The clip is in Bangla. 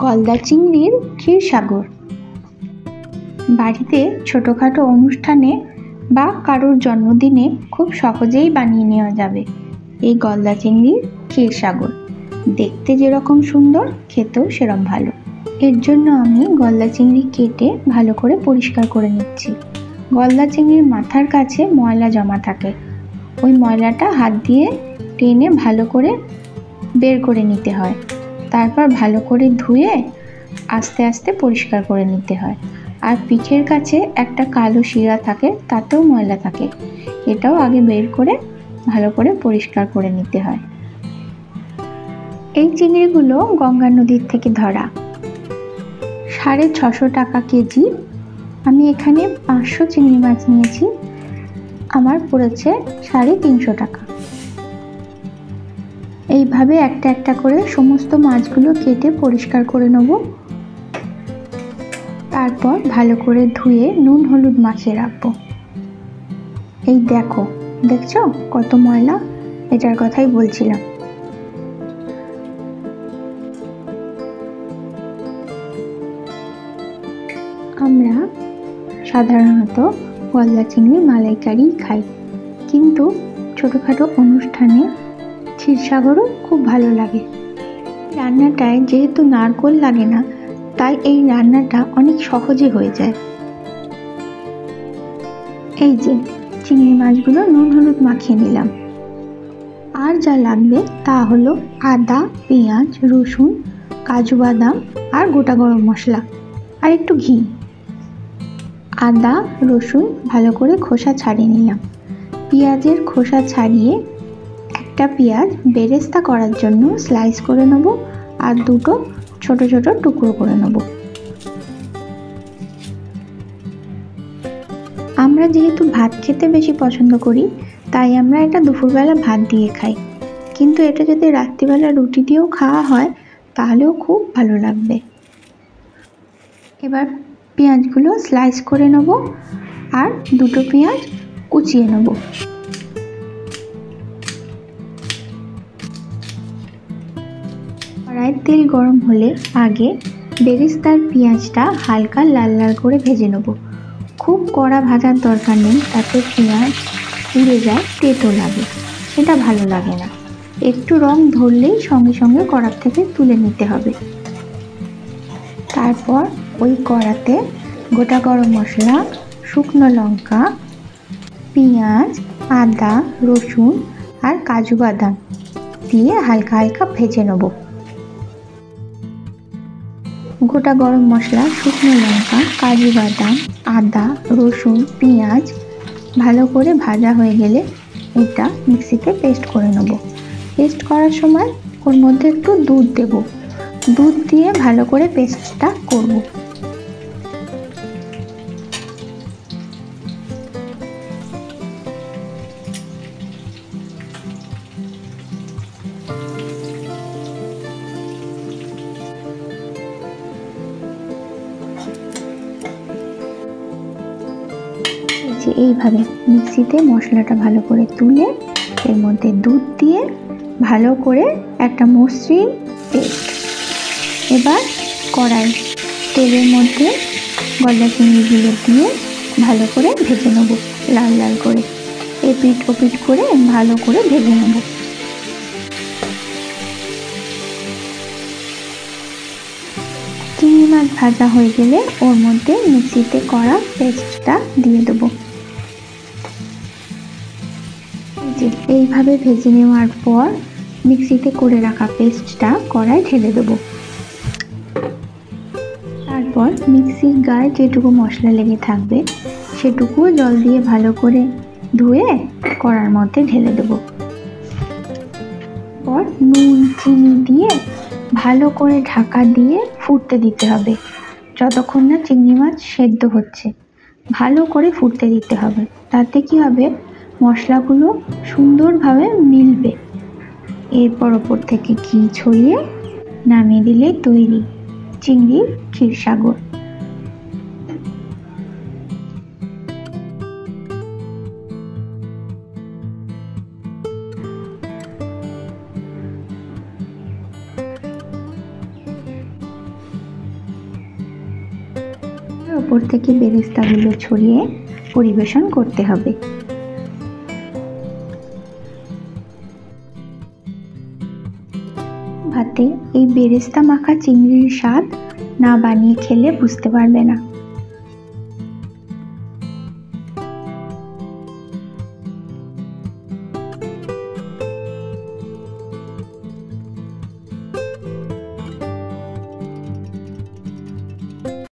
গলদা চিংড়ির ক্ষীরসাগর। বাড়িতে ছোটোখাটো অনুষ্ঠানে বা কারোর জন্মদিনে খুব সহজেই বানিয়ে নেওয়া যাবে এই গলদা চিংড়ির ক্ষীরসাগর। দেখতে যেরকম সুন্দর, খেতেও সেরকম ভালো। এর জন্য আমি গলদা চিংড়ি কেটে ভালো করে পরিষ্কার করে নিচ্ছি। গলদা চিংড়ির মাথার কাছে ময়লা জমা থাকে, ওই ময়লাটা হাত দিয়ে টেনে ভালো করে বের করে নিতে হয়। তারপর ভালো করে ধুয়ে আস্তে আস্তে পরিষ্কার করে নিতে হয়। আর পিঠের কাছে একটা কালো শিরা থাকে, তাতেও ময়লা থাকে, এটাও আগে বের করে ভালো করে পরিষ্কার করে নিতে হয়। এই চিংড়িগুলো গঙ্গা নদীর থেকে ধরা। 650 টাকা কেজি। আমি এখানে 500 চিংড়ি মাছ নিয়েছি, আমার পড়েছে 350 টাকা। এইভাবে একটা একটা করে সমস্ত মাছগুলো কেটে পরিষ্কার করে নেব। তারপর ভালো করে ধুয়ে নুন হলুদ মাখিয়ে রাখবো। এই দেখছো কত ময়লা, এটার কথাই বলছিলাম। আমরা সাধারণত গলদা চিংড়ি মালাইকারি খাই, কিন্তু ছোটোখাটো অনুষ্ঠানে ক্ষীরসাগরও খুব ভালো লাগে। রান্নাটায় যেহেতু নারকেল লাগে না, তাই এই রান্নাটা অনেক সহজে হয়ে যায়। এই যে চিংড়ি মাছগুলো নুন হলুদ মাখিয়ে নিলাম। আর যা লাগবে তা হলো আদা, পেঁয়াজ, রসুন, কাজু বাদাম আর গোটা গরম মশলা আর একটু ঘি। আদা রসুন ভালো করে খোসা ছাড়িয়ে নিলাম। পেঁয়াজের খোসা ছাড়িয়ে একটা পেঁয়াজ বেরেস্তা করার জন্য স্লাইস করে নেব, আর দুটো ছোট ছোট টুকরো করে নেব। আমরা যেহেতু ভাত খেতে বেশি পছন্দ করি, তাই আমরা এটা দুপুরবেলা ভাত দিয়ে খাই, কিন্তু এটা যদি রাত্রিবেলা রুটি দিয়েও খাওয়া হয় তাহলেও খুব ভালো লাগবে। এবার পেঁয়াজগুলো স্লাইস করে নেব আর দুটো পেঁয়াজ কুচিয়ে নেব। কড়াইয়ের তেল গরম হলে আগে বেরেস্তার পেঁয়াজটা হালকা লাল লাল করে ভেজে নেব। খুব কড়া ভাজার দরকার নেই, তাতে পেঁয়াজ পুড়ে যায়, তেতো লাগে, সেটা ভালো লাগে না। একটু রং ধরলেই সঙ্গে সঙ্গে কড়া থেকে তুলে নিতে হবে। তারপর ওই কড়াতে গোটা গরম মশলা, শুকনো লঙ্কা, পেঁয়াজ, আদা, রসুন আর কাজু বাদাম দিয়ে হালকা হালকা ভেজে নেব। গোটা গরম মশলা, শুকনো লঙ্কা, কাজু বাদাম, আদা, রসুন, পেঁয়াজ ভালো করে ভাজা হয়ে গেলে এটা মিক্সিতে পেস্ট করে নেব। পেস্ট করার সময় ওর মধ্যে একটু দুধ দেব, দুধ দিয়ে ভালো করে পেস্টটা করব। এইভাবে মিক্সিতে মশলাটা ভালো করে তুলে এর মধ্যে দুধ দিয়ে ভালো করে একটা মসৃণ পেস্ট। এবার কড়াই তেলের মধ্যে গলদা চিংড়িগুলো দিয়ে ভালো করে ভেজে নেব, লাল লাল করে এপিট ওপিট করে ভালো করে ভেজে নেব। চিংড়ি মাছ ভাজা হয়ে গেলে ওর মধ্যে মিক্সিতে করা পেস্টটা দিয়ে দেবো। এইভাবে ভেজে নেওয়ার পর মিক্সিতে করে রাখা পেস্টটা কড়াই ঢেলে দেবো। তারপর মিক্সির গায়ে যেটুকু মশলা লেগে থাকবে সেটুকু জল দিয়ে ভালো করে ধুয়ে কড়ার মধ্যে ঢেলে দেবো। পর নুন চিনি দিয়ে ভালো করে ঢাকা দিয়ে ফুটতে দিতে হবে, যতক্ষণ না চিংড়ি মাছ সেদ্ধ হচ্ছে ভালো করে ফুটতে দিতে হবে। তাতে কি হবে, মশলাগুলো সুন্দরভাবে মিলবে। এরপর ওপর থেকে ঘি ছড়িয়ে নামিয়ে দিলে তৈরি চিংড়ির ক্ষীরসাগর। ওপর থেকে বেরেস্তাগুলো ছড়িয়ে পরিবেশন করতে হবে। ভাতে এই বেরেস্তা মাখা চিংড়ির স্বাদ না বানিয়ে খেলে বুঝতে পারবে না।